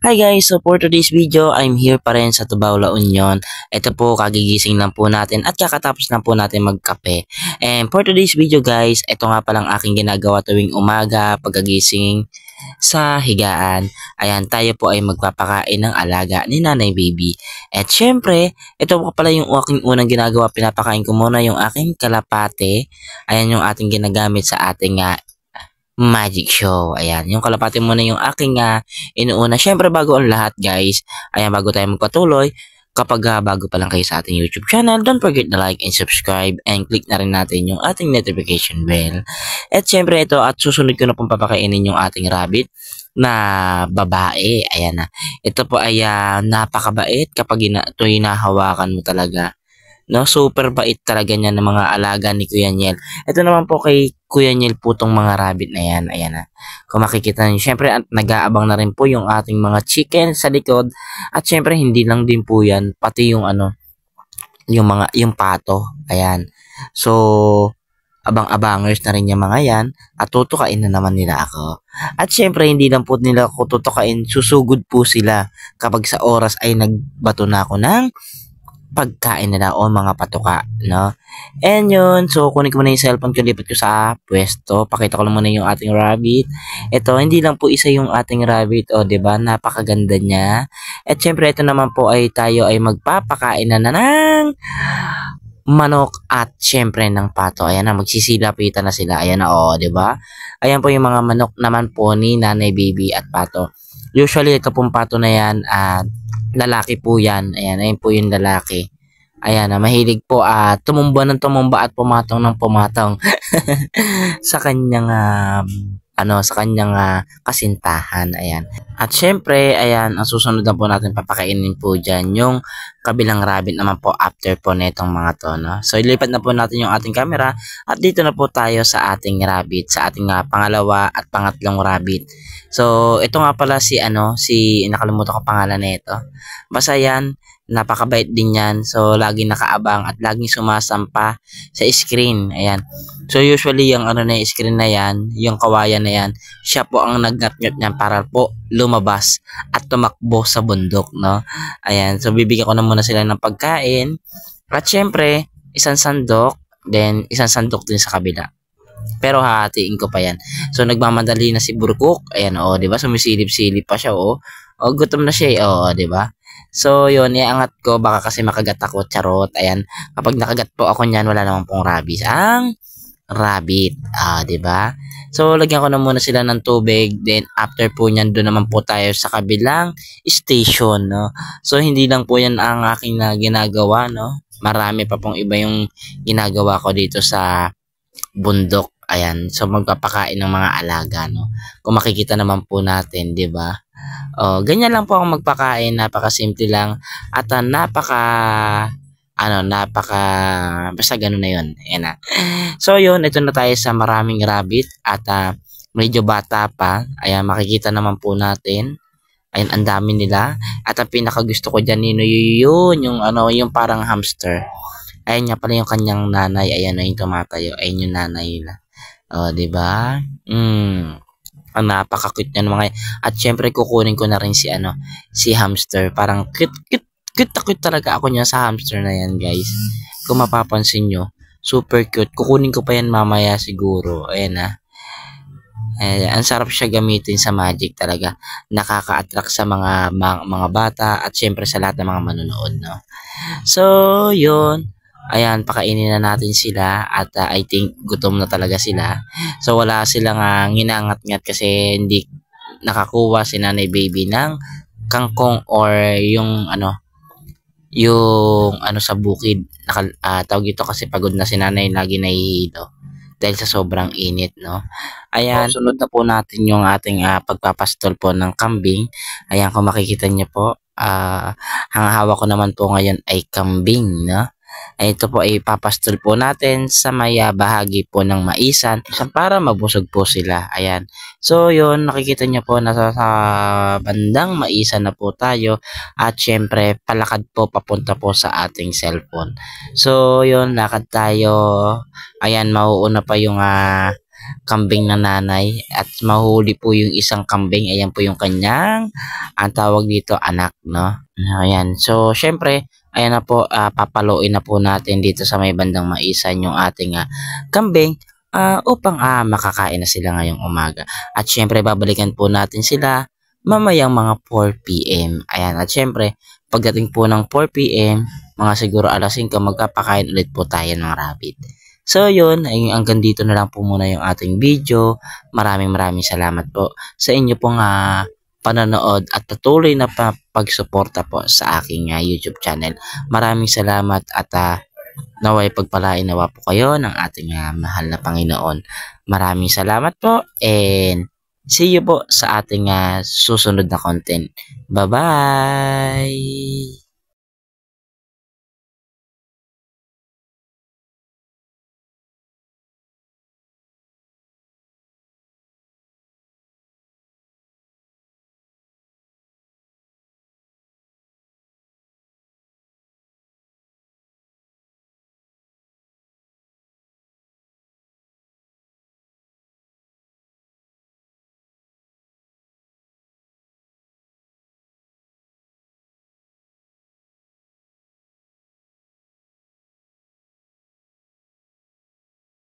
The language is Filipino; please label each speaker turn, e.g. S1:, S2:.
S1: Hi guys, so for today's video, I'm here pa rin sa Tubao, La Union. Ito po, kagigising lang po natin at kakatapos lang po natin magkape. And for today's video guys, ito nga palang aking ginagawa tuwing umaga, pagkagising sa higaan. Ayan, tayo po ay magpapakain ng alaga ni Nanay Baby. At syempre, ito po pala yung aking unang ginagawa, pinapakain ko muna yung aking kalapate. Ayan yung ating ginagamit sa ating magic show. Ayan, yung kalapati muna yung aking inuuna. Syempre bago ang lahat guys, ayan bago tayo magpatuloy, kapag bago pa lang kayo sa ating YouTube channel, don't forget to like and subscribe and click na rin natin yung ating notification bell. At syempre ito at susunod ko na pong papakainin yung ating rabbit na babae. Ayan na. Ito po ay napakabait kapag ito hinahawakan mo talaga. No, super bait talaga niya ng mga alaga ni Kuya Niel. Ito naman po kay Kuya Niel po tong mga rabbit na yan. Ayan na. Kung makikita niyo, syempre nag-aabang na rin po yung ating mga chicken sa likod. At syempre hindi lang din po yan, pati yung yung pato. Ayan. So, abang-abangers na rin yung mga yan. At tutukain na naman nila ako. At syempre hindi lang po nila ako tutukain, susugod po sila kapag sa oras ay nagbato na ako ng pagkain nila o mga patuka, no? And yun, so kunin ko muna yung cellphone ko, lipat ko sa pwesto. Pakita ko lang muna yung ating rabbit. Ito, hindi lang po isa yung ating rabbit, o, 'di ba? Napakaganda niya. At syempre ito naman po ay tayo ay magpapakain na ng manok at syempre ng pato. Ayan na, magsisilapitan na sila. Ayan na, oh, 'di ba? Ayan po yung mga manok naman po ni Nanay Baby at pato. Usually ito pong pato na yan lalaki po yan. Ayan, ayun po yung lalaki. Ayan, mahilig po tumumba ng tumumba at pumatong ng pumatong sa kanyang sa kanyang kasintahan. Ayan. At syempre, ayan, ang susunod na po natin papakainin po dyan yung kabilang rabbit naman po after po netong mga to, no? So, ilipat na po natin yung ating camera at dito na po tayo sa ating rabbit, sa ating pangalawa at pangatlong rabbit. So, ito nga pala si nakalimutan ko pangalan nito. Basta yan, napakabait din yan. So, laging nakaabang at laging sumasampa sa screen. Ayan. So, usually yung screen na yan, yung kawayan na yan, siya po ang nagngat-ngat niyan para po lumabas at tumakbo sa bundok, no? Ayan. So, bibigyan ko na muna sila ng pagkain. At syempre, isang sandok, then isang sandok din sa kabila. Pero hahatiin ko pa yan. So, nagmamadali na si Burkuk. Ayan, oh, di ba? Sumisilip-silip pa siya, oh. Oh, gutom na siya, oh, di ba? So, yun, iangat ko. Baka kasi makagat ako, charot. Ayan, kapag nakagat po ako niyan, wala naman pong rabies. Ang rabbit, di ba? So, lagyan ko na muna sila ng tubig. Then, after po niyan, doon naman po tayo sa kabilang station, no? So, hindi lang po yan ang aking ginagawa, no? Marami pa pong iba yung ginagawa ko dito sa bundok. Ayan, so magpapakain ng mga alaga, no? Kung makikita naman po natin, 'di ba? Oh, ganyan lang po ako magpakain, napakasimple lang at napaka basta ganoon na 'yon. Ayan na. So 'yun, ito na tayo sa maraming rabbit at medyo bata pa. Ayan, makikita naman po natin. Ayan, ang dami nila. At ang pinakagusto ko diyan yun, yung yung parang hamster. Ayan nga pala yung kanyang nanay. Ayan na yung tumatayo. Ayan yung nanay nila. O, diba? Ang napaka-cute niyan mga. At syempre kukunin ko na rin si hamster. Parang cute talaga ako niya sa hamster na yan, guys. Kung mapapansin nyo, super cute. Kukunin ko pa yan mamaya siguro. Ayan na. Ang sarap siya gamitin sa magic talaga. Nakaka-attract sa mga bata at syempre sa lahat ng mga manonood, no? So, yun. Ayan, pakainin na natin sila at I think gutom na talaga sila. So, wala silang nginangat-ngat kasi hindi nakakuha si Nanay Baby ng kangkong or yung sa bukid. Tawag ito kasi pagod na si Nanay, lagi nahihilo dahil sa sobrang init, no? Ayan, sunod na po natin yung ating pagpapastol po ng kambing. Ayan, kung makikita niyo po, ang hawak ko naman po ngayon ay kambing, no? Ay, ito po ay papastol po natin sa may bahagi po ng maisan para mabusog po sila. Ayan. So, yun, nakikita niyo po nasa sa bandang maisan na po tayo at syempre palakad po papunta po sa ating cellphone. So, yun, lakad tayo. Ayan, mauuna pa yung kambing na nanay at mahuli po yung isang kambing. Ayan po yung kanyang, ang tawag dito, anak, no? Ayan. So, syempre, ayan na po, papaluin na po natin dito sa may bandang maisan yung ating kambing upang makakain na sila ngayong umaga. At syempre, babalikan po natin sila mamayang mga 4 PM. Ayan. At syempre, pagdating po ng 4 PM, mga siguro alas 5, magpapakain ulit po tayo ng rabbit. So yun, ay hanggang dito na lang po muna yung ating video. Maraming salamat po sa inyo pong panonood at patuloy na pagsuporta po sa aking YouTube channel. Maraming salamat at naway pagpalain nawa po kayo ng ating mahal na Panginoon. Maraming salamat po and see you po sa ating susunod na content. Bye-bye!